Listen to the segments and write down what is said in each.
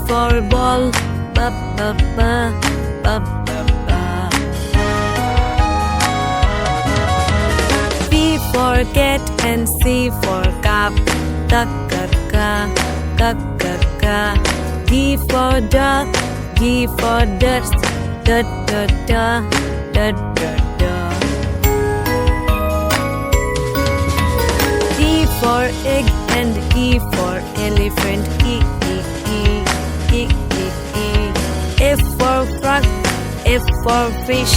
for ball, ba ba ba, ba ba ba. C for cat and C for cup, ka ka ka, ka ka ka. D for dog, D for ducks, da da da, da da da. E for egg and E for elephant, E E E E E E. F for frog, F for fish,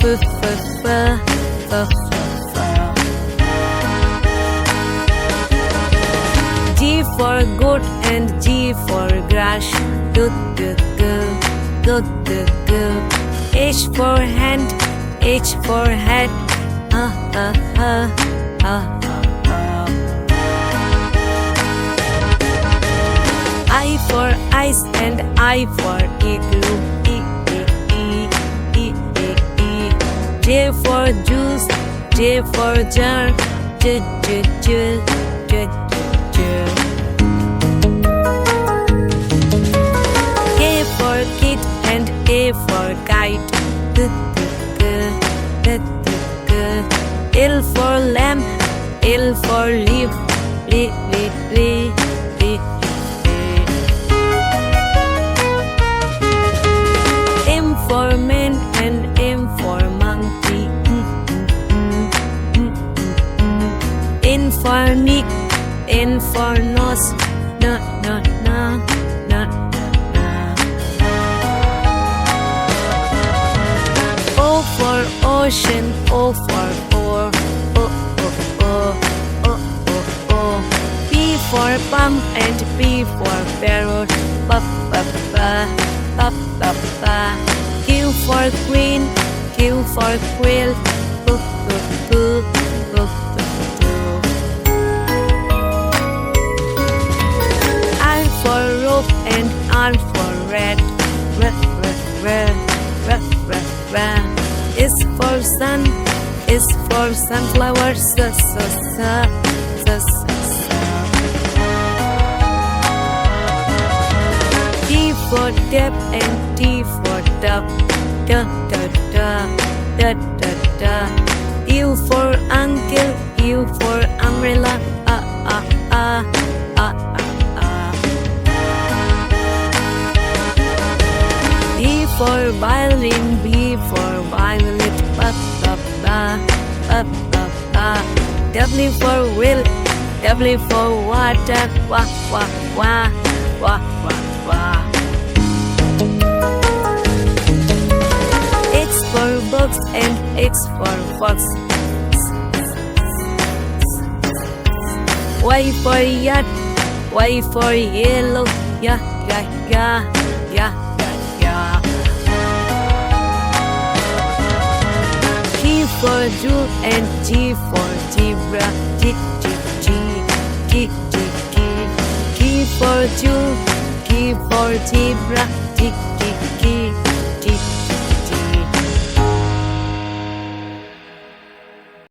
F F F F F. G for goat and G for grass, G G G G G G. H for hand, H for hat, ha ha ha ha. I for ice and I for igloo, E E E E E E. J for juice, J for jar, J J J J J. K for kit and A for kite, G G G G G. L for lamb, L for leaf, L L L L. M for man and M for monkey, N for Nick, N for nose, na na na na na. O for ocean, O for oar, O O O O O O. P for pump and P for parrot, pa pa pa pa pa pa. Q for queen, Q for quill, Q Q Q Q Q. R for rope and R for rat, R R R R R R. S for sun, S for sunflower, S S S S S. T for tap and T for tub, da da da da da da. U for uncle, U for umbrella, ah ah ah ah ah ah. V for violin, V for violet, ba ba ba ba ba ba. W for wheel, W for water, wah wah wah wah wah wah. X for box and X for fox. Y for yacht, Y for yellow, ya ya ya ya ya ya. G for Jew and G for zebra, G G G G G G. G for Jew, G for zebra, G G G.